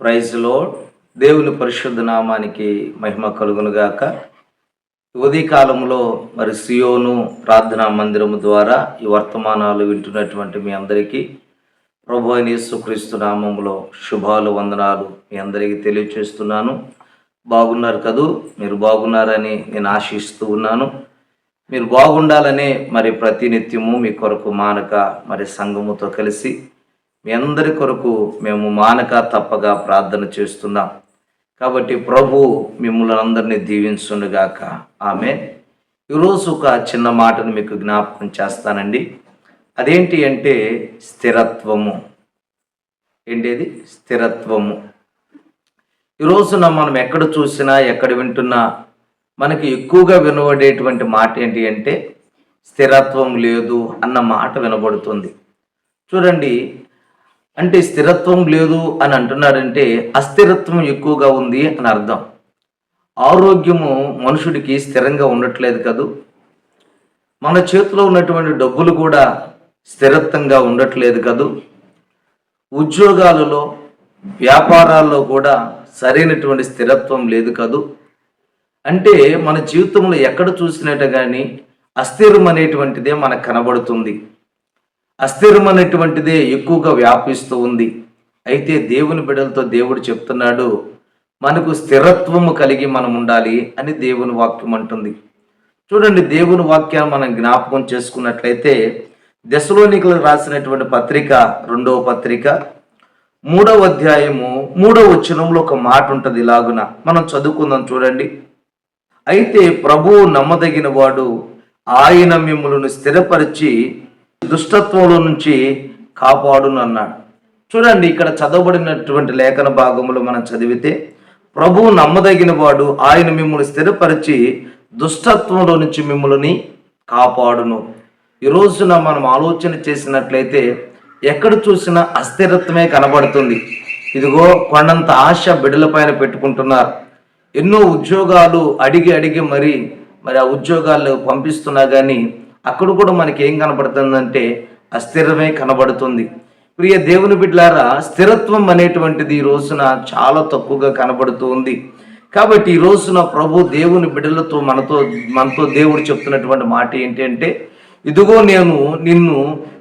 Praise lord. దేవుని పరిశుద్ధ నామానికి మహిమ కలుగునుగాక. ఉదయకాలంలో మరి సియోను ప్రార్థనా మందిరము ద్వారా ఈ వర్తమానాలు వింటున్నటువంటి మీ అందరికీ ప్రభు అయిన యేసుక్రీస్తు నామములో శుభాలు, వందనాలు మీ అందరికీ తెలియచేస్తున్నాను. బాగున్నారు కదూ? మీరు బాగున్నారని నేను ఆశిస్తూ ఉన్నాను. మీరు బాగుండాలనే మరి ప్రతినిత్యము మీ కొరకు మానక మరి సంఘముతో కలిసి మీ అందరి కొరకు మేము మానక తప్పగా ప్రార్థన చేస్తున్నాం. కాబట్టి ప్రభు మిమ్మల్ని అందరినీ దీవించునుగాక. ఆమేన్. ఈరోజు ఒక చిన్న మాటను మీకు జ్ఞాపకం చేస్తానండి. అదేంటి అంటే స్థిరత్వము. ఏంటిది? స్థిరత్వము. ఈ రోజున మనం ఎక్కడ చూసినా ఎక్కడ వింటున్నా మనకి ఎక్కువగా వినబడేటువంటి మాట ఏంటి అంటే స్థిరత్వం లేదు అన్న మాట వినబడుతుంది. చూడండి, అంటే స్థిరత్వం లేదు అని అంటున్నాడంటే అస్థిరత్వం ఎక్కువగా ఉంది అని అర్థం. ఆరోగ్యము మనుషుడికి స్థిరంగా ఉండట్లేదు కదూ. మన చేతిలో ఉన్నటువంటి డబ్బులు కూడా స్థిరత్వంగా ఉండట్లేదు కదూ. ఉద్యోగాలలో, వ్యాపారాల్లో కూడా సరైనటువంటి స్థిరత్వం లేదు కదూ. అంటే మన జీవితంలో ఎక్కడ చూసినట్టు కానీ అస్థిరం అనేటువంటిదే మనకు కనబడుతుంది. అస్థిరం అనేటువంటిదే ఎక్కువగా వ్యాపిస్తూ ఉంది. అయితే దేవుని బిడ్డలతో దేవుడు చెప్తున్నాడు, మనకు స్థిరత్వము కలిగి మనం ఉండాలి అని దేవుని వాక్యం అంటుంది. చూడండి, దేవుని వాక్యాన్ని మనం జ్ఞాపకం చేసుకున్నట్లయితే దెసలోనికలకు రాసినటువంటి పత్రిక 2వ పత్రిక 3వ అధ్యాయము 3వ వచనంలో ఒక మాట ఉంటుంది. ఇలాగున మనం చదువుకుందాం. చూడండి, అయితే ప్రభువు నమ్మదగిన వాడు, ఆయన మిమ్మల్ని స్థిరపరిచి దుష్టత్వంలో నుంచి కాపాడును అన్నాడు. చూడండి, ఇక్కడ చదవబడినటువంటి లేఖన భాగంలో మనం చదివితే ప్రభువు నమ్మదగిన వాడు, ఆయన మిమ్మల్ని స్థిరపరిచి దుష్టత్వంలో నుంచి మిమ్మల్ని కాపాడును. ఈ రోజున మనం ఆలోచన చేసినట్లయితే ఎక్కడ చూసినా అస్థిరత్వమే కనబడుతుంది. ఇదిగో కొండంత ఆశ బిడ్డల పైన పెట్టుకుంటున్నారు. ఎన్నో ఉద్యోగాలు అడిగి మరి ఆ ఉద్యోగాలు పంపిస్తున్నా కానీ అక్కడ కూడా మనకి ఏం కనబడుతుందంటే అస్థిరమే కనబడుతుంది. ప్రియ దేవుని బిడ్డలారా, స్థిరత్వం అనేటువంటిది ఈ రోజున చాలా తక్కువగా కనబడుతూ ఉంది. కాబట్టి ఈ రోజున ప్రభు దేవుని బిడ్డలతో మనతో దేవుడు చెప్తున్నటువంటి మాట ఏంటంటే, ఇదిగో నేను నిన్ను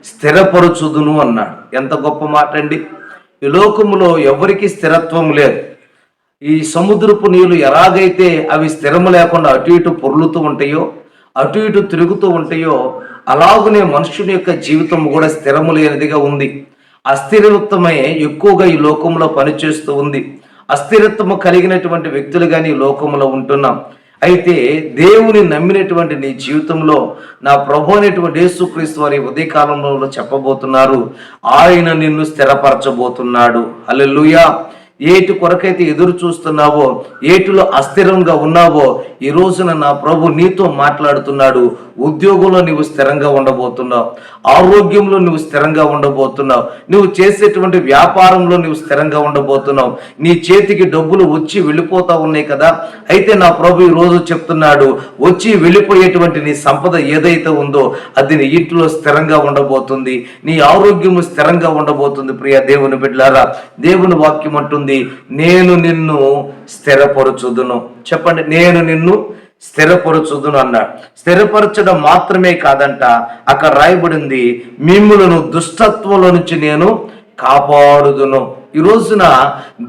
స్థిరపరచుదును అన్నాడు. ఎంత గొప్ప మాట అండి. ఈ లోకములో ఎవరికి స్థిరత్వం లేదు. ఈ సముద్రపు నీళ్లు ఎలాగైతే అవి స్థిరము లేకుండా అటు ఇటు పొర్లుతూ ఉంటాయో, అటు ఇటు తిరుగుతూ ఉంటాయో, అలాగనే మనుషుని యొక్క జీవితం కూడా స్థిరము లేనిదిగా ఉంది. అస్థిరత్వమే ఎక్కువగా ఈ లోకంలో పనిచేస్తూ ఉంది. అస్థిరత్వము కలిగినటువంటి వ్యక్తులుగా ఈ లోకంలో ఉంటున్నాం. అయితే దేవుని నమ్మినటువంటి నీ జీవితంలో నా ప్రభు అనేటువంటి యేసుక్రీస్తు వారి ఉదయకాలంలో చెప్పబోతున్నారు, ఆయన నిన్ను స్థిరపరచబోతున్నాడు. హల్లెలూయా. ఏటి కొరకైతే ఎదురు చూస్తున్నావో, ఏటిలో అస్థిరంగా ఉన్నావో, ఈ రోజున నా ప్రభు నీతో మాట్లాడుతున్నాడు. ఉద్యోగంలో నువ్వు స్థిరంగా ఉండబోతున్నావు, ఆరోగ్యంలో నువ్వు స్థిరంగా ఉండబోతున్నావు, నువ్వు చేసేటువంటి వ్యాపారంలో నువ్వు స్థిరంగా ఉండబోతున్నావు. నీ చేతికి డబ్బులు వచ్చి వెళ్ళిపోతా ఉన్నాయి కదా. అయితే నా ప్రభు ఈ రోజు చెప్తున్నాడు, వచ్చి వెళ్ళిపోయేటువంటి నీ సంపద ఏదైతే ఉందో అది నీ ఇంట్లో స్థిరంగా ఉండబోతుంది. నీ ఆరోగ్యము స్థిరంగా ఉండబోతుంది. ప్రియ దేవుని బిడ్డలారా, దేవుని వాక్యం అంటుంది, నేను నిన్ను స్థిరపరచుదును. చెప్పండి, నేను నిన్ను స్థిరపరచుదును అన్నాడు. స్థిరపరచడం మాత్రమే కాదంట, అక్కడ రాయబడింది, మిమ్ములను దుష్టత్వంలో నుంచి నేను కాపాడుదును. ఈ రోజున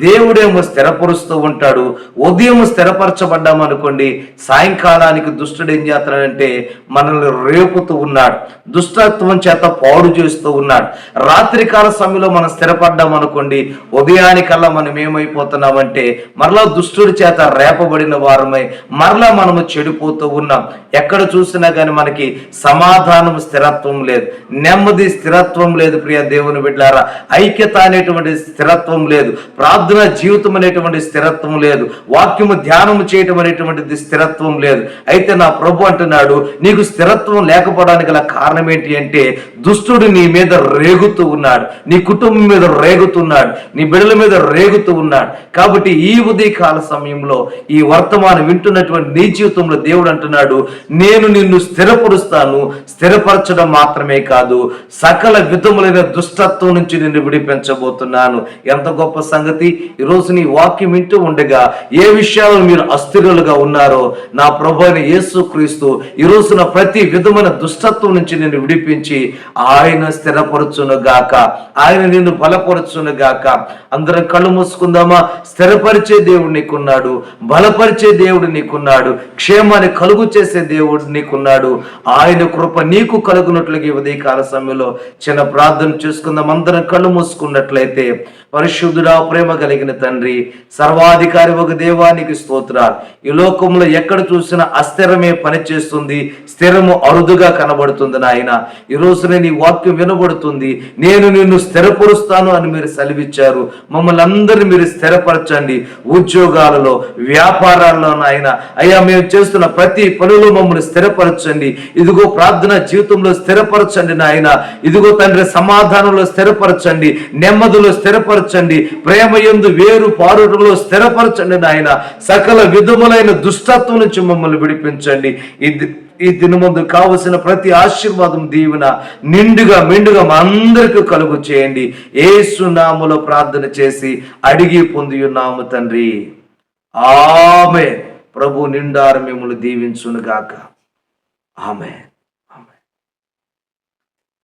దేవుడేమో స్థిరపరుస్తూ ఉంటాడు. ఉదయం స్థిరపరచబడ్డామనుకోండి, సాయంకాలానికి దుష్టుడు ఏం చేస్తాడంటే మనల్ని రేపుతూ ఉన్నాడు, దుష్టత్వం చేత పాడు చేస్తూ ఉన్నాడు. రాత్రికాల సమయంలో మనం స్థిరపడ్డామనుకోండి, ఉదయానికల్లా మనం ఏమైపోతున్నామంటే మరలా దుష్టుడి చేత రేపబడిన వారమై మరలా మనము చెడిపోతూ ఉన్నాం. ఎక్కడ చూసినా కానీ మనకి సమాధానం, స్థిరత్వం లేదు, నెమ్మది, స్థిరత్వం లేదు. ప్రియ దేవుని బిడ్డలారా, ఐక్యత అనేటువంటి స్థిరత్వం లేదు, ప్రార్థన జీవితం అనేటువంటి స్థిరత్వం లేదు, వాక్యము ధ్యానము చేయటం అనేటువంటిది స్థిరత్వం లేదు. అయితే నా ప్రభు అంటున్నాడు, నీకు స్థిరత్వం లేకపోవడానికి గల కారణం ఏంటి అంటే దుష్టుడు నీ మీద రేగుతూ ఉన్నాడు, నీ కుటుంబం మీద రేగుతున్నాడు, నీ బిడ్డల మీద రేగుతూ ఉన్నాడు. కాబట్టి ఈ ఉదయకాల సమయంలో ఈ వర్తమానం వింటున్నటువంటి నీ జీవితంలో దేవుడు అంటున్నాడు, నేను నిన్ను స్థిరపరుస్తాను. స్థిరపరచడం మాత్రమే కాదు, సకల విధములైన దుష్టత్వం నుంచి నిన్ను విడిపించబోతున్నాను. ఎంత గొప్ప సంగతి! ఈరోజు నీ వాక్యం వింటూ ఉండగా ఏ విషయాల్లో మీరు అస్థిరులుగా ఉన్నారో నా ప్రభు అయిన యేసుక్రీస్తు ఈ రోజున ప్రతి విధమైన దుష్టత్వం నుంచి నిన్ను విడిపించి ఆయన స్థిరపరచును గాక, ఆయన నిన్ను బలపరచును గాక. అందరం కళ్ళు మూసుకుందామా? స్థిరపరిచే దేవుడు నీకున్నాడు, బలపరిచే దేవుడు నీకున్నాడు, క్షేమాన్ని కలుగు చేసే దేవుడు నీకున్నాడు. ఆయన కృప నీకు కలుగునట్లుగా ఈ ఉదయకాల సమయంలో చిన్న ప్రార్థన చేసుకుందాం. అందరం కళ్ళు మూసుకున్నట్లయితే, పరిశుద్ధుడా, ప్రేమ కలిగిన తండ్రి, సర్వాధికారి ఒక దేవానికి స్తోత్రాలు. ఈ లోకంలో ఎక్కడ చూసినా అస్థిరమే పనిచేస్తుంది, స్థిరము అరుదుగా కనబడుతుంది. నాయన ఈ రోజున నీ వాక్యం వినబడుతుంది, నేను నిన్ను స్థిరపరుస్తాను అని మీరు సెలవిచ్చారు. మమ్మల్ని అందరినీ మీరు స్థిరపరచండి. ఉద్యోగాలలో, వ్యాపారాల్లో నాయన అయ్యా, మేము చేస్తున్న ప్రతి పనులు మమ్మల్ని స్థిరపరచండి. ఇదిగో ప్రార్థన జీవితంలో స్థిరపరచండి నాయన. ఇదిగో తండ్రి, సమాధానంలో స్థిరపరచండి, నెమ్మదిలో స్థిరపరచండి, ప్రేమ యందు వేరు పారుటలో స్థిరపరచండి నాయన. సకల విధములైన దుష్టత్వం నుంచి మమ్మల్ని విడిపించండి. ఈ దినమందు కావలసిన ప్రతి ఆశీర్వాదం, దీవెన నిండుగా మెండుగా మా అందరికీ కలుగు చేయండి. యేసు నామములో ప్రార్థన చేసి అడిగి పొంది ఉన్నాము తండ్రి, ఆమేన్. ప్రభు నిండారు మిమ్మల్ని దీవించును గాక. ఆమేన్.